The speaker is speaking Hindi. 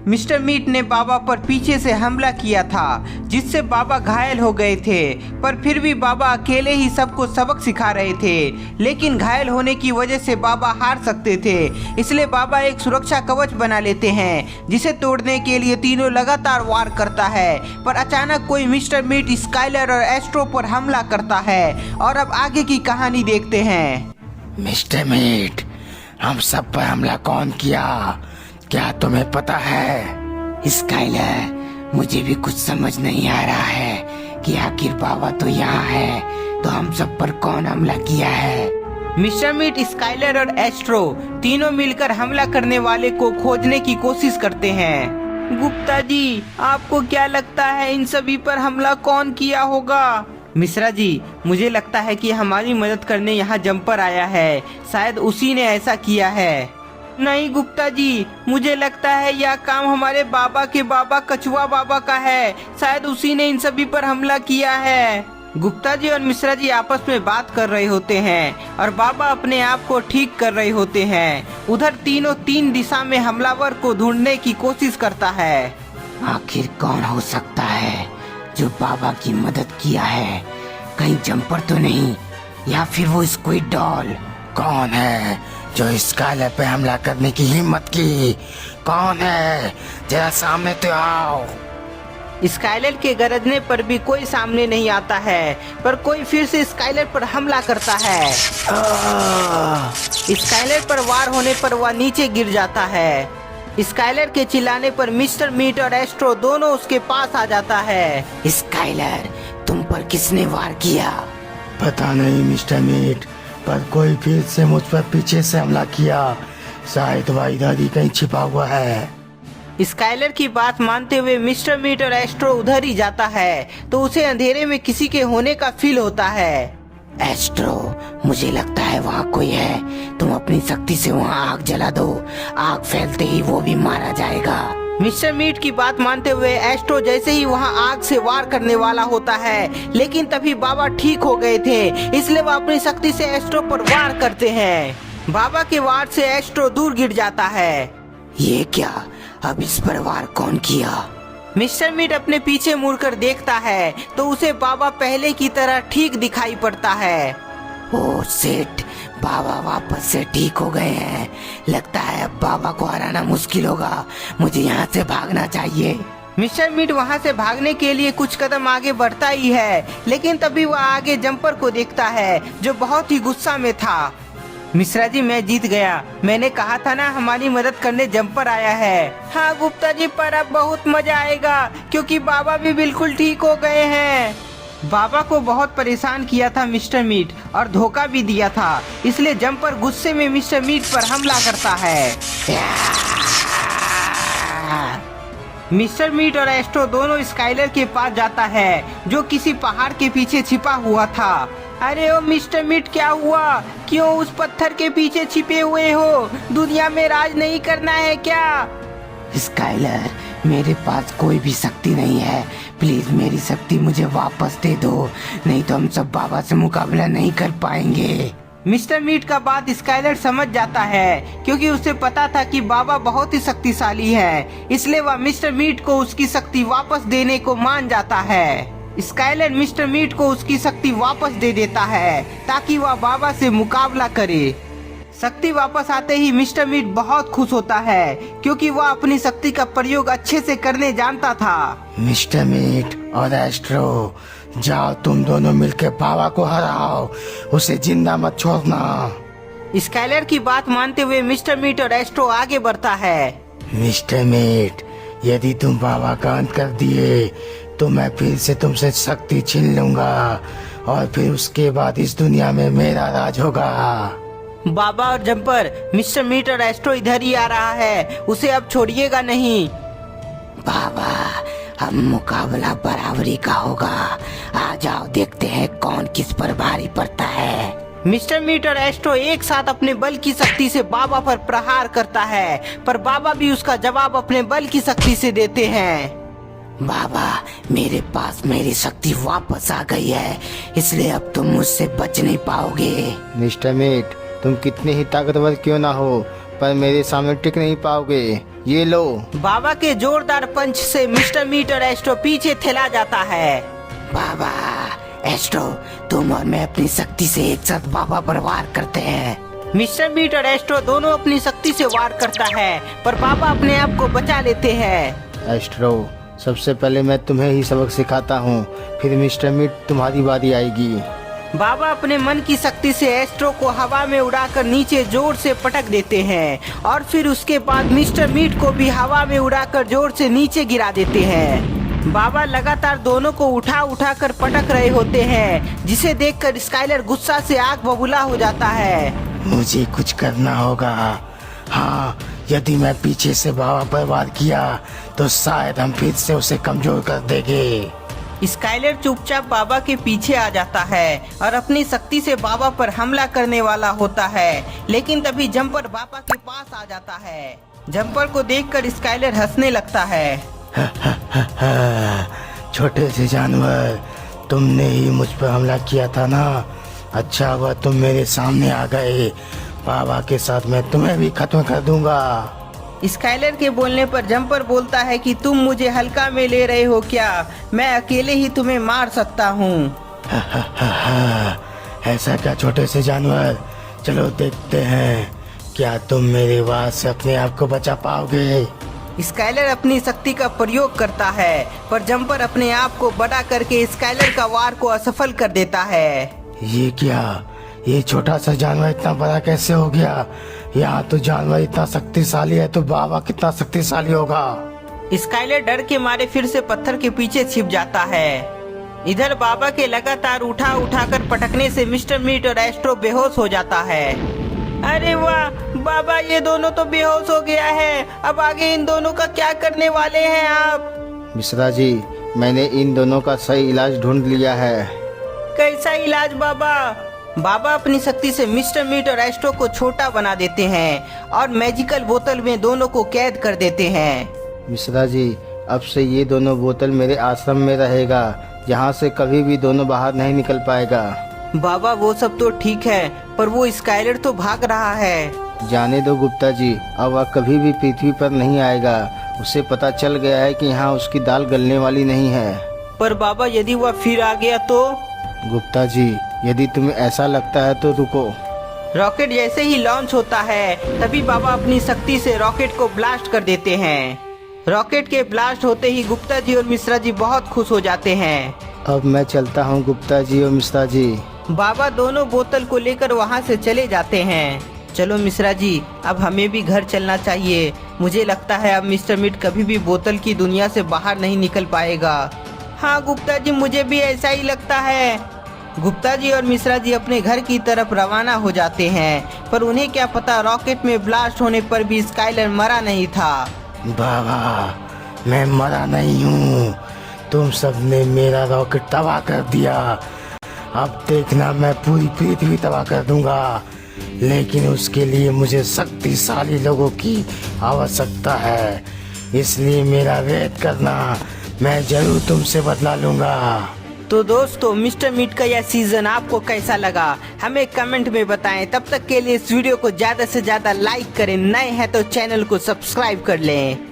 मिस्टर मीट ने बाबा पर पीछे से हमला किया था, जिससे बाबा घायल हो गए थे। पर फिर भी बाबा अकेले ही सबको सबक सिखा रहे थे, लेकिन घायल होने की वजह से बाबा हार सकते थे। इसलिए बाबा एक सुरक्षा कवच बना लेते हैं, जिसे तोड़ने के लिए तीनों लगातार वार करता है। पर अचानक कोई मिस्टर मीट, स्काइलर और एस्ट्रो पर हमला करता है। और अब आगे की कहानी देखते हैं। मिस्टर मीट, हम सब पर हमला कौन किया, क्या तुम्हें पता है? स्काइलर, मुझे भी कुछ समझ नहीं आ रहा है कि आखिर बाबा तो यहाँ है, तो हम सब पर कौन हमला किया है? मिस्टर मीट, स्काइलर और एस्ट्रो तीनों मिलकर हमला करने वाले को खोजने की कोशिश करते हैं। गुप्ता जी, आपको क्या लगता है इन सभी पर हमला कौन किया होगा? मिश्रा जी, मुझे लगता है कि हमारी मदद करने यहाँ जंपर आया है, शायद उसी ने ऐसा किया है। नहीं गुप्ता जी, मुझे लगता है यह काम हमारे बाबा के बाबा कछुआ बाबा का है, शायद उसी ने इन सभी पर हमला किया है। गुप्ता जी और मिश्रा जी आपस में बात कर रहे होते हैं और बाबा अपने आप को ठीक कर रहे होते हैं। उधर तीनों तीन दिशा में हमलावर को ढूंढने की कोशिश करता है। आखिर कौन हो सकता है जो बाबा की मदद किया है? कहीं जंपर तो नहीं, या फिर वो स्क्विड डॉल? कौन है जो स्काइलर पे हमला करने की हिम्मत की? कौन है? जरा सामने तो आओ। स्काइलर के गरजने पर भी कोई सामने नहीं आता है, पर कोई फिर से स्काइलर पर हमला करता है। स्काइलर पर वार होने पर वह नीचे गिर जाता है। स्काइलर के चिल्लाने पर मिस्टर मीट और एस्ट्रो दोनों उसके पास आ जाता है। स्काइलर, तुम पर किसने वार किया? पता नहीं मिस्टर मीट, पर कोई फिर से मुझ पर पीछे से हमला किया। शायद वह इधर ही कहीं छिपा हुआ है। स्काइलर की बात मानते हुए मिस्टर मीट और एस्ट्रो उधर ही जाता है, तो उसे अंधेरे में किसी के होने का फील होता है। एस्ट्रो, मुझे लगता है वहाँ कोई है। तुम अपनी शक्ति से वहाँ आग जला दो। आग फैलते ही वो भी मारा जाएगा। मिस्टर मीट की बात मानते हुए एस्ट्रो जैसे ही वहाँ आग से वार करने वाला होता है, लेकिन तभी बाबा ठीक हो गए थे, इसलिए वह अपनी शक्ति से एस्ट्रो पर वार करते हैं। बाबा के वार से एस्ट्रो दूर गिर जाता है। ये क्या? अब इस पर वार कौन किया? मिस्टर मीट अपने पीछे मुड़कर देखता है, तो उसे बाबा पहले की तरह ठीक दिखाई पड़ता है। ओह शिट, बाबा वापस से ठीक हो गए हैं। लगता है अब बाबा को हराना मुश्किल होगा। मुझे यहाँ से भागना चाहिए। मिस्टर मीट वहाँ से भागने के लिए कुछ कदम आगे बढ़ता ही है, लेकिन तभी वह आगे जंपर को देखता है, जो बहुत ही गुस्सा में था। मिश्रा जी, मैं जीत गया। मैंने कहा था ना हमारी मदद करने जंपर आया है। हाँ गुप्ता जी, पर अब बहुत मजा आएगा, क्योंकि बाबा भी बिल्कुल ठीक हो गए हैं। बाबा को बहुत परेशान किया था मिस्टर मीट, और धोखा भी दिया था, इसलिए जंपर गुस्से में मिस्टर मीट पर हमला करता है। मिस्टर मीट और एस्ट्रो दोनों स्काइलर के पास जाता है, जो किसी पहाड़ के पीछे छिपा हुआ था। अरे ओ मिस्टर मीट, क्या हुआ? क्यों उस पत्थर के पीछे छिपे हुए हो? दुनिया में राज नहीं करना है क्या? स्काइलर, मेरे पास कोई भी शक्ति नहीं है। प्लीज मेरी शक्ति मुझे वापस दे दो, नहीं तो हम सब बाबा से मुकाबला नहीं कर पाएंगे। मिस्टर मीट का बात स्काइलर समझ जाता है, क्योंकि उसे पता था कि बाबा बहुत ही शक्तिशाली है, इसलिए वह मिस्टर मीट को उसकी शक्ति वापस देने को मान जाता है। स्काइलर मिस्टर मीट को उसकी शक्ति वापस दे देता है, ताकि वह बाबा से मुकाबला करे। शक्ति वापस आते ही मिस्टर मीट बहुत खुश होता है, क्योंकि वह अपनी शक्ति का प्रयोग अच्छे से करने जानता था। मिस्टर मीट और एस्ट्रो, जाओ तुम दोनों मिलकर बाबा को हराओ, उसे जिंदा मत छोड़ना। स्काइलर की बात मानते हुए मिस्टर मीट और एस्ट्रो आगे बढ़ता है। मिस्टर मीट, यदि तुम बाबा का अंत कर दिए तो मैं फिर से तुमसे शक्ति छीन लूंगा, और फिर उसके बाद इस दुनिया में मेरा राज होगा। बाबा और जंपर, मिस्टर मीट और एस्ट्रो इधर ही आ रहा है, उसे अब छोड़िएगा नहीं। बाबा, अब मुकाबला बराबरी का होगा। आ जाओ, देखते हैं कौन किस पर भारी पड़ता है। मिस्टर मीट और एस्ट्रो एक साथ अपने बल की शक्ति से बाबा पर प्रहार करता है, पर बाबा भी उसका जवाब अपने बल की शक्ति से देते हैं। बाबा, मेरे पास मेरी शक्ति वापस आ गई है, इसलिए अब तुम मुझसे बच नहीं पाओगे। मिस्टर मीट, तुम कितने ही ताकतवर क्यों ना हो, पर मेरे सामने टिक नहीं पाओगे। ये लो। बाबा के जोरदार पंच से मिस्टर मीट और एस्ट्रो पीछे ठेला जाता है। बाबा, एस्ट्रो, तुम और मैं अपनी शक्ति से एक साथ बाबा पर वार करते हैं। मिस्टर मीट और एस्ट्रो दोनों अपनी शक्ति से वार करता है, पर बाबा अपने आप को बचा लेते हैं। एस्ट्रो, सबसे पहले मैं तुम्हें ही सबक सिखाता हूँ, फिर मिस्टर मीट तुम्हारी बारी आएगी। बाबा अपने मन की शक्ति से एस्ट्रो को हवा में उड़ाकर नीचे जोर से पटक देते हैं और फिर उसके बाद मिस्टर मीट को भी हवा में उड़ाकर जोर से नीचे गिरा देते हैं। बाबा लगातार दोनों को उठा उठा कर पटक रहे होते हैं, जिसे देखकर स्काइलर गुस्सा से आग बबूला हो जाता है। मुझे कुछ करना होगा। हाँ, यदि मैं पीछे से बाबा पर वार किया तो शायद हम फिर से उसे कमजोर कर देंगे। स्काइलर चुपचाप बाबा के पीछे आ जाता है और अपनी शक्ति से बाबा पर हमला करने वाला होता है, लेकिन तभी जंपर बाबा के पास आ जाता है। जंपर को देखकर स्काइलर हंसने लगता है। छोटे से जानवर, तुमने ही मुझ पर हमला किया था ना? अच्छा हुआ तुम मेरे सामने आ गए। बाबा के साथ मैं तुम्हें भी खत्म कर दूंगा। स्काइलर के बोलने पर जंपर बोलता है कि तुम मुझे हल्का में ले रहे हो क्या? मैं अकेले ही तुम्हें मार सकता हूँ। ऐसा क्या छोटे से जानवर? चलो देखते हैं, क्या तुम मेरे वार से अपने आप को बचा पाओगे? स्काइलर अपनी शक्ति का प्रयोग करता है, पर जंपर अपने आप को बड़ा करके स्काइलर का वार को असफल कर देता है। ये क्या? ये छोटा सा जानवर इतना बड़ा कैसे हो गया? यहाँ तो जानवर इतना शक्तिशाली है, तो बाबा कितना शक्तिशाली होगा? स्काइलर डर के मारे फिर से पत्थर के पीछे छिप जाता है। इधर बाबा के लगातार उठा उठाकर पटकने से मिस्टर मीट और एस्ट्रो बेहोश हो जाता है। अरे वाह बाबा, ये दोनों तो बेहोश हो गया है। अब आगे इन दोनों का क्या करने वाले हैं आप? मिश्रा जी, मैंने इन दोनों का सही इलाज ढूंढ लिया है। कैसा इलाज बाबा? बाबा अपनी शक्ति से मिस्टर मीट और एस्ट्रो को छोटा बना देते हैं और मैजिकल बोतल में दोनों को कैद कर देते हैं। मिश्रा जी, अब से ये दोनों बोतल मेरे आश्रम में रहेगा, जहाँ से कभी भी दोनों बाहर नहीं निकल पाएगा। बाबा वो सब तो ठीक है, पर वो स्काइलर तो भाग रहा है। जाने दो गुप्ता जी, अब वह कभी भी पृथ्वी पर नहीं आएगा। उसे पता चल गया है कि यहाँ उसकी दाल गलने वाली नहीं है। पर बाबा यदि वह फिर आ गया तो? गुप्ता जी, यदि तुम्हें ऐसा लगता है तो रुको। रॉकेट जैसे ही लॉन्च होता है, तभी बाबा अपनी शक्ति से रॉकेट को ब्लास्ट कर देते हैं। रॉकेट के ब्लास्ट होते ही गुप्ता जी और मिश्रा जी बहुत खुश हो जाते हैं। अब मैं चलता हूँ गुप्ता जी और मिश्रा जी। बाबा दोनों बोतल को लेकर वहाँ से चले जाते हैं। चलो मिश्रा जी, अब हमें भी घर चलना चाहिए। मुझे लगता है अब मिस्टर मीट कभी भी बोतल की दुनिया से बाहर नहीं निकल पाएगा। हाँ गुप्ता जी, मुझे भी ऐसा ही लगता है। गुप्ता जी और मिश्रा जी अपने घर की तरफ रवाना हो जाते हैं, पर उन्हें क्या पता रॉकेट में ब्लास्ट होने पर भी स्काइलर मरा नहीं था। बाबा, मैं मरा नहीं हूँ। तुम सबने मेरा रॉकेट तबाह कर दिया। अब देखना, मैं पूरी पृथ्वी तबाह कर दूंगा, लेकिन उसके लिए मुझे शक्तिशाली लोगों की आवश्यकता है। इसलिए मेरा वेट करना, मैं जरूर तुमसे बदला लूंगा। तो दोस्तों, मिस्टर मीट का यह सीजन आपको कैसा लगा हमें कमेंट में बताएं। तब तक के लिए इस वीडियो को ज्यादा से ज्यादा लाइक करें, नए हैं तो चैनल को सब्सक्राइब कर लें।